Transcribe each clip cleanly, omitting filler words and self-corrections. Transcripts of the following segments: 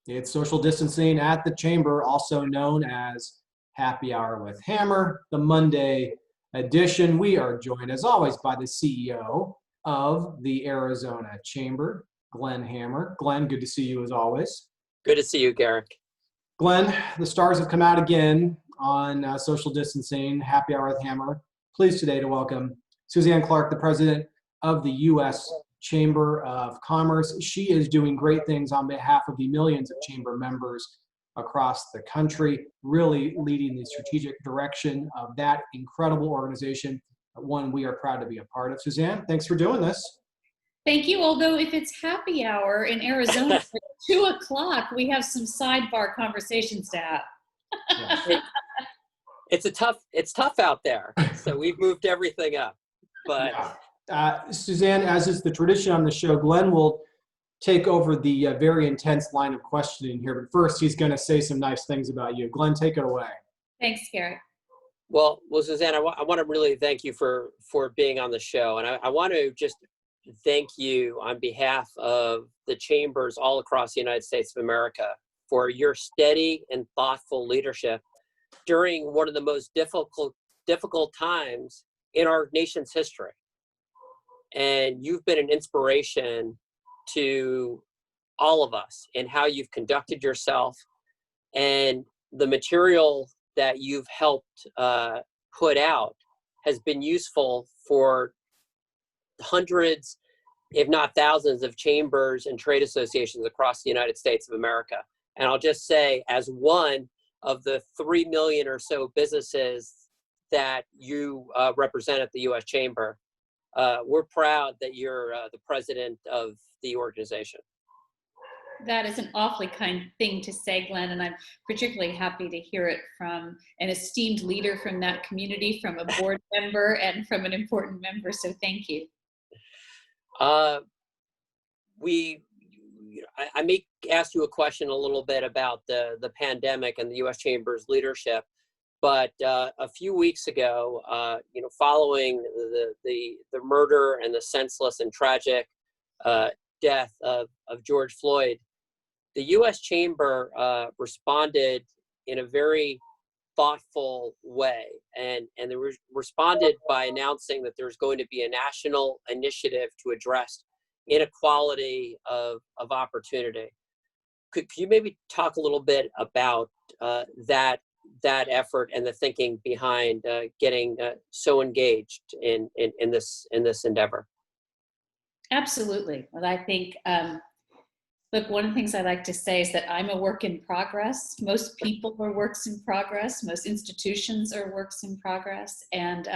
It's social distancing at the chamber, also known as Happy Hour with Hammer, the Monday edition. We are joined, as always, by the CEO of the Arizona Chamber, Glenn Hammer. Glenn, good to see you as always. Good to see you, Garrick. Glenn, the stars have come out again on social distancing, Happy Hour with Hammer. Pleased today to welcome Suzanne Clark, the president of the U.S. Chamber of Commerce. She is doing great things on behalf of the millions of chamber members across the country, really leading the strategic direction of that incredible organization, one we are proud to be a part of. Suzanne, thanks for doing this. Thank you. Although if it's happy hour in Arizona at 2 o'clock, we have some sidebar conversations to have. It's tough out there. So we've moved everything up. But Suzanne, as is the tradition on the show, Glenn will take over the very intense line of questioning here. But first, he's going to say some nice things about you. Glenn, take it away. Thanks, Garrett. Well, Suzanne, I want to really thank you for being on the show. And I want to just thank you on behalf of the chambers all across the United States of America for your steady and thoughtful leadership during one of the most difficult times in our nation's history. And you've been an inspiration to all of us in how you've conducted yourself, and the material that you've helped put out has been useful for hundreds, if not thousands, of chambers and trade associations across the United States of America. And I'll just say, as one of the 3 million or so businesses that you represent at the U.S. Chamber, we're proud that you're the president of the organization. That is an awfully kind thing to say, Glenn, and I'm particularly happy to hear it from an esteemed leader from that community, from a board member, and from an important member, so thank you. I may ask you a question a little bit about the pandemic and the U.S. Chamber's leadership, but a few weeks ago, following the murder and the senseless and tragic death of George Floyd, the U.S. Chamber responded in a very thoughtful way, and they responded by announcing that there's going to be a national initiative to address inequality of opportunity. Could you maybe talk a little bit about that effort and the thinking behind getting so engaged in this endeavor? Absolutely. Well, I think, look, one of the things I like to say is that I'm a work in progress. Most people are works in progress. Most institutions are works in progress. And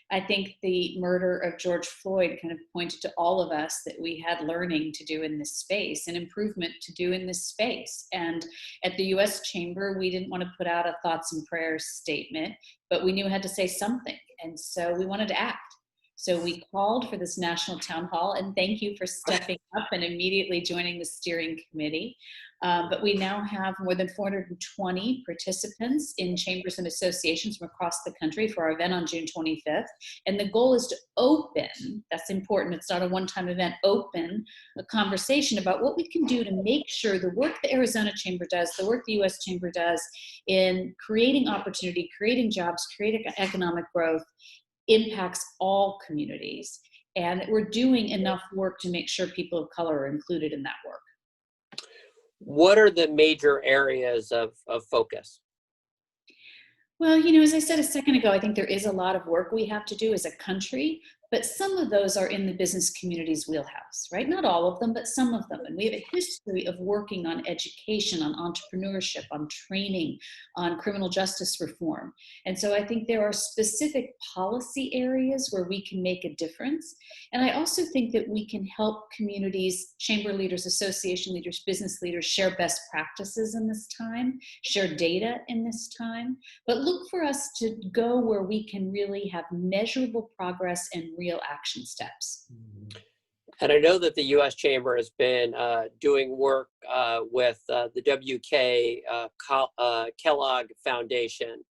I think the murder of George Floyd kind of pointed to all of us that we had learning to do in this space and improvement to do in this space. And at the U.S. Chamber, we didn't want to put out a thoughts and prayers statement, but we knew we had to say something. And so we wanted to act. So we called for this national town hall, and thank you for stepping up and immediately joining the steering committee. But we now have more than 420 participants in chambers and associations from across the country for our event on June 25th. And the goal is to open, that's important, it's not a one-time event, open a conversation about what we can do to make sure the work the Arizona Chamber does, the work the U.S. Chamber does in creating opportunity, creating jobs, creating economic growth, impacts all communities. And we're doing enough work to make sure people of color are included in that work. What are the major areas of focus? Well, as I said a second ago, I think there is a lot of work we have to do as a country, but some of those are in the business community's wheelhouse, right? Not all of them, but some of them. And we have a history of working on education, on entrepreneurship, on training, on criminal justice reform. And so I think there are specific policy areas where we can make a difference. And I also think that we can help communities, chamber leaders, association leaders, business leaders share best practices in this time, share data in this time, but look for us to go where we can really have measurable progress and real action steps. And I know that the U.S. Chamber has been doing work with the WK Kellogg Foundation.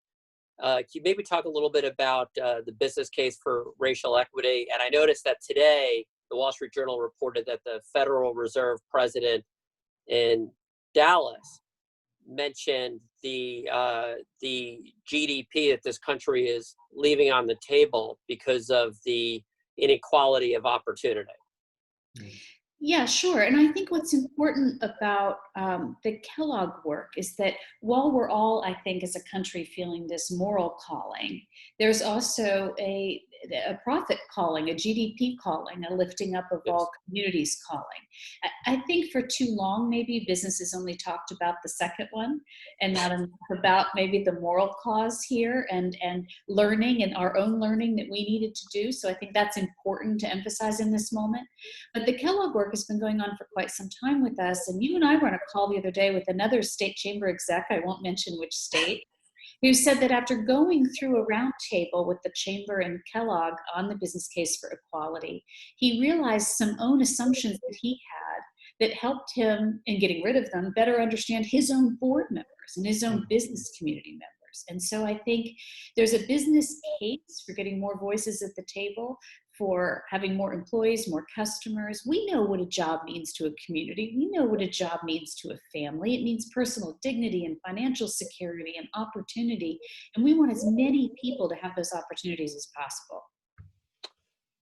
Can you maybe talk a little bit about the business case for racial equity? And I noticed that today, the Wall Street Journal reported that the Federal Reserve president in Dallas mentioned the GDP that this country is leaving on the table because of the inequality of opportunity. Yeah, sure. And I think what's important about the Kellogg work is that while we're all, I think, as a country feeling this moral calling, there's also a profit calling, a GDP calling, a lifting up of all communities calling. I think for too long, maybe businesses only talked about the second one and not enough about maybe the moral cause here and learning and our own learning that we needed to do. So I think that's important to emphasize in this moment. But the Kellogg work has been going on for quite some time with us. And you and I were on a call the other day with another state chamber exec, I won't mention which state, who said that after going through a roundtable with the chamber and Kellogg on the business case for equality, he realized some own assumptions that he had that helped him, in getting rid of them, better understand his own board members and his own business community members. And so I think there's a business case for getting more voices at the table, for having more employees, more customers. We know what a job means to a community. We know what a job means to a family. It means personal dignity and financial security and opportunity. And we want as many people to have those opportunities as possible.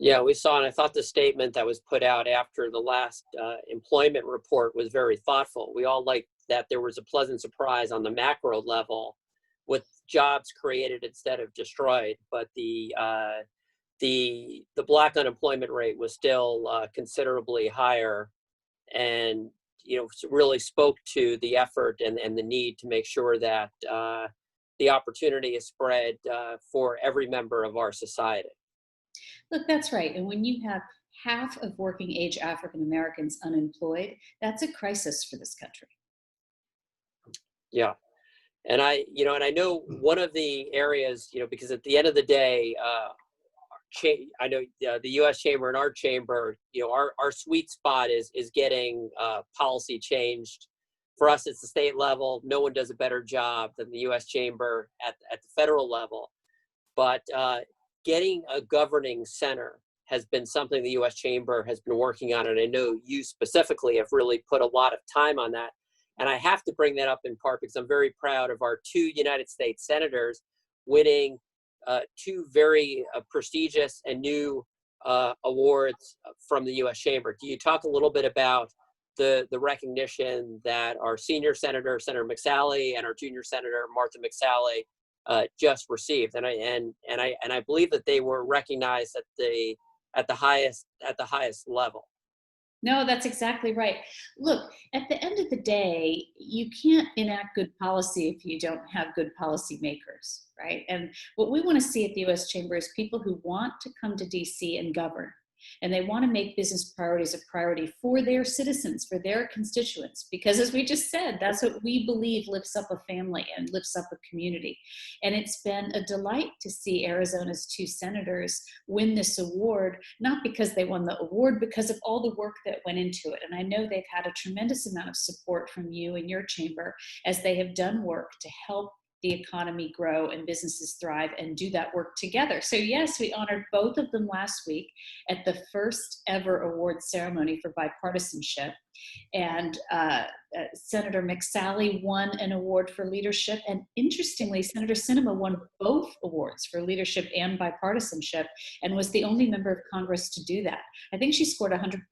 Yeah, we saw, and I thought the statement that was put out after the last employment report was very thoughtful. We all liked that there was a pleasant surprise on the macro level with jobs created instead of destroyed, but the Black unemployment rate was still considerably higher, and really spoke to the effort and the need to make sure that the opportunity is spread for every member of our society. Look, that's right. And when you have half of working age African Americans unemployed, that's a crisis for this country. Yeah. And I know one of the areas, because at the end of the day, I know the U.S. Chamber and our chamber, our sweet spot is getting policy changed. For us, it's the state level. No one does a better job than the U.S. Chamber at the federal level. But getting a governing center has been something the U.S. Chamber has been working on, and I know you specifically have really put a lot of time on that. And I have to bring that up in part because I'm very proud of our 2 United States senators winning 2 very prestigious and new awards from the U.S. Chamber. Do you talk a little bit about the recognition that our senior senator, Senator McSally, and our junior senator, Martha McSally, just received? And I believe that they were recognized at the highest level. No, that's exactly right. Look, at the end of the day, you can't enact good policy if you don't have good policymakers, right? And what we want to see at the U.S. Chamber is people who want to come to D.C. and govern. And they want to make business priorities a priority for their citizens, for their constituents, because as we just said, that's what we believe lifts up a family and lifts up a community. And it's been a delight to see Arizona's 2 senators win this award, not because they won the award, because of all the work that went into it. And I know they've had a tremendous amount of support from you and your chamber as they have done work to help the economy grow and businesses thrive and do that work together. So yes, we honored both of them last week at the first ever award ceremony for bipartisanship. And Senator McSally won an award for leadership. And interestingly, Senator Sinema won both awards for leadership and bipartisanship and was the only member of Congress to do that. I think she scored 100%.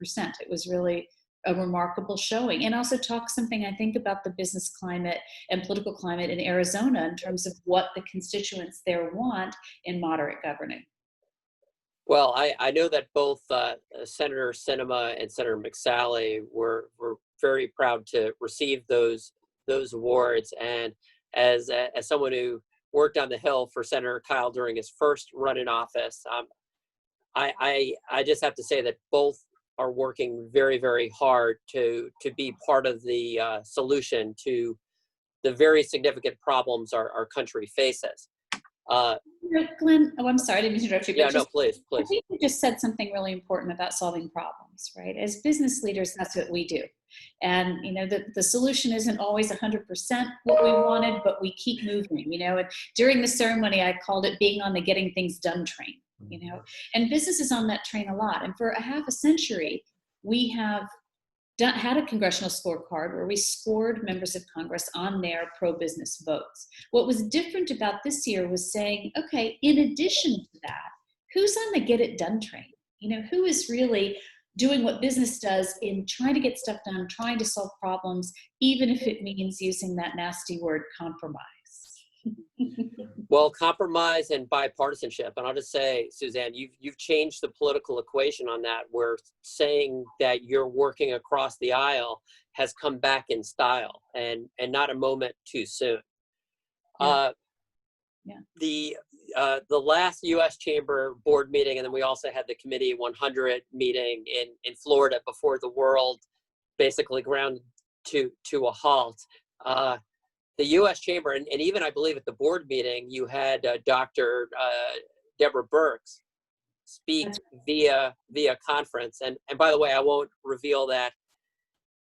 It was really a remarkable showing, and also talk something, I think, about the business climate and political climate in Arizona in terms of what the constituents there want in moderate governing. Well, I know that both Senator Sinema and Senator McSally were very proud to receive those awards. And as someone who worked on the Hill for Senator Kyle during his first run in office, I just have to say that both are working very, very hard to be part of the solution to the very significant problems our country faces. Glenn, I'm sorry, I didn't mean to interrupt you. Yeah, no, please. I think you just said something really important about solving problems, right? As business leaders, that's what we do. And, the solution isn't always 100% what we wanted, but we keep moving, and during the ceremony, I called it being on the getting things done train. And business is on that train a lot. And for a half a century, we have had a congressional scorecard where we scored members of Congress on their pro-business votes. What was different about this year was saying, okay, in addition to that, who's on the get it done train? Who is really doing what business does in trying to get stuff done, trying to solve problems, even if it means using that nasty word compromise. Well, compromise and bipartisanship. And I'll just say, Suzanne, you've changed the political equation on that, where saying that you're working across the aisle has come back in style and not a moment too soon. The last U.S. Chamber board meeting, and then we also had the Committee 100 meeting in Florida before the world basically ground to a halt. The U.S. Chamber, and even I believe at the board meeting, you had Dr. Deborah Birx speak via conference. And by the way, I won't reveal that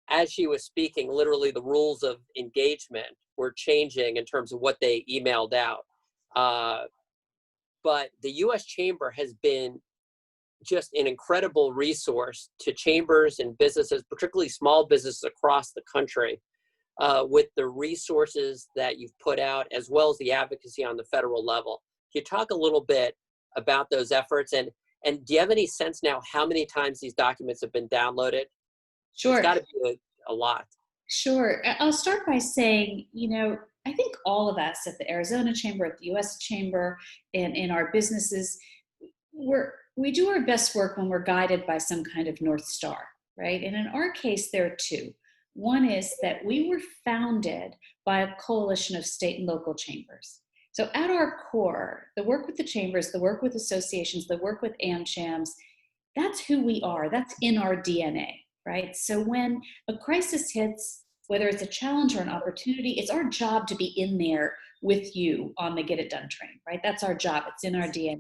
as she was speaking, literally the rules of engagement were changing in terms of what they emailed out. But the U.S. Chamber has been just an incredible resource to chambers and businesses, particularly small businesses across the country, with the resources that you've put out, as well as the advocacy on the federal level. Can you talk a little bit about those efforts? And do you have any sense now how many times these documents have been downloaded? Sure. It's got to be a lot. Sure. I'll start by saying, I think all of us at the Arizona Chamber, at the U.S. Chamber, and in our businesses, we do our best work when we're guided by some kind of North Star, right? And in our case, there are two. One is that we were founded by a coalition of state and local chambers. So at our core, the work with the chambers, the work with associations, the work with AmChams, that's who we are. That's in our DNA, right? So when a crisis hits, whether it's a challenge or an opportunity, it's our job to be in there with you on the get it done train, right? That's our job. It's in our DNA.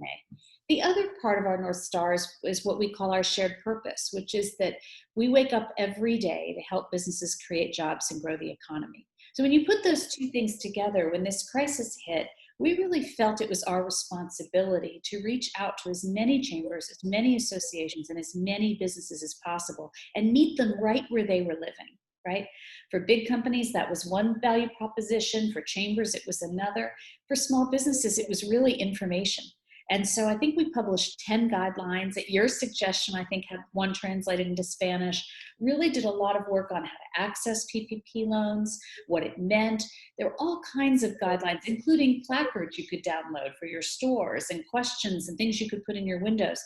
The other part of our North Star is what we call our shared purpose, which is that we wake up every day to help businesses create jobs and grow the economy. So when you put those two things together, when this crisis hit, we really felt it was our responsibility to reach out to as many chambers, as many associations, and as many businesses as possible and meet them right where they were living, right? For big companies, that was one value proposition. For chambers, it was another. For small businesses, it was really information. And so I think we published 10 guidelines. At your suggestion, I think had one translated into Spanish, really did a lot of work on how to access PPP loans, what it meant. There were all kinds of guidelines, including placards you could download for your stores and questions and things you could put in your windows.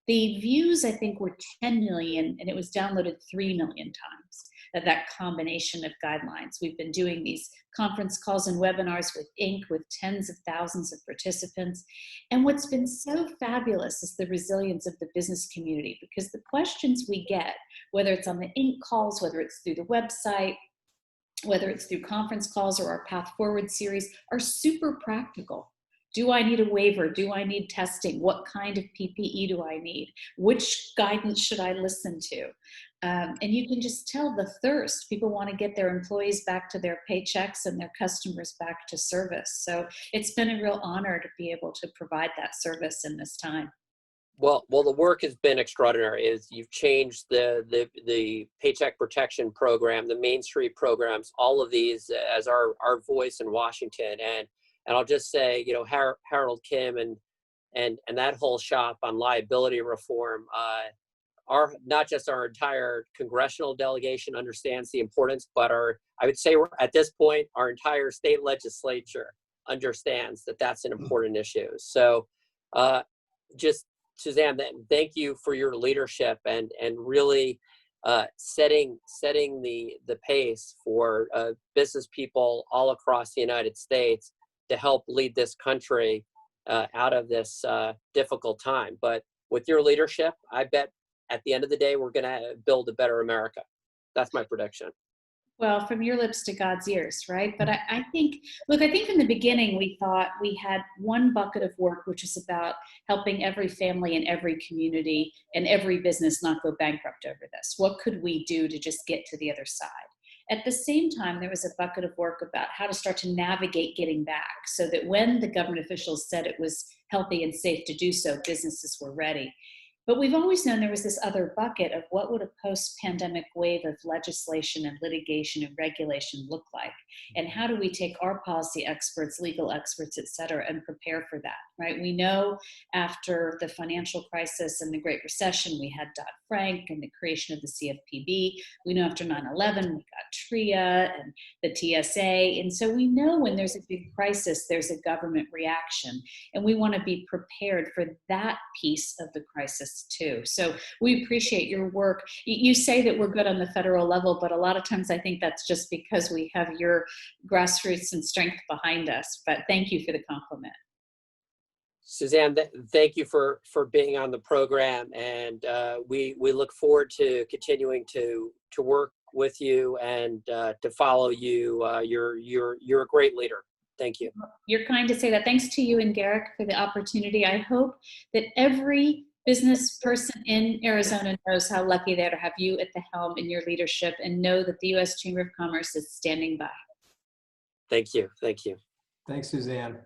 The views, I think, were 10 million, and it was downloaded 3 million times. That combination of guidelines. We've been doing these conference calls and webinars with Inc. with tens of thousands of participants. And what's been so fabulous is the resilience of the business community, because the questions we get, whether it's on the Inc. calls, whether it's through the website, whether it's through conference calls or our Path Forward series, are super practical. Do I need a waiver? Do I need testing? What kind of PPE do I need? Which guidance should I listen to? And you can just tell the thirst. People want to get their employees back to their paychecks and their customers back to service. So it's been a real honor to be able to provide that service in this time. Well, the work has been extraordinary. You've changed the Paycheck Protection Program, the Main Street programs, all of these as our voice in Washington. And I'll just say, Harold Kim and that whole shop on liability reform, not just our entire congressional delegation understands the importance, but I would say at this point, our entire state legislature understands that that's an important issue. So just, Suzanne, thank you for your leadership and really setting the pace for business people all across the United States to help lead this country out of this difficult time. But with your leadership, I bet at the end of the day, we're going to build a better America. That's my prediction. Well, from your lips to God's ears, right? But I think in the beginning, we thought we had one bucket of work, which is about helping every family and every community and every business not go bankrupt over this. What could we do to just get to the other side? At the same time, there was a bucket of work about how to start to navigate getting back so that when the government officials said it was healthy and safe to do so, businesses were ready. But we've always known there was this other bucket of what would a post-pandemic wave of legislation and litigation and regulation look like? And how do we take our policy experts, legal experts, et cetera, and prepare for that, right? We know after the financial crisis and the Great Recession, we had Dodd-Frank and the creation of the CFPB. We know after 9/11, we got TRIA and the TSA. And so we know when there's a big crisis, there's a government reaction. And we want to be prepared for that piece of the crisis too. So we appreciate your work. You say that we're good on the federal level, but a lot of times I think that's just because we have your grassroots and strength behind us. But thank you for the compliment. Suzanne, thank you for being on the program, and we look forward to continuing to work with you and to follow you. You're a great leader. Thank you. You're kind to say that. Thanks to you and Garrick for the opportunity. I hope that every business person in Arizona knows how lucky they are to have you at the helm in your leadership, and know that the U.S. Chamber of Commerce is standing by. Thank you. Thank you. Thanks, Suzanne.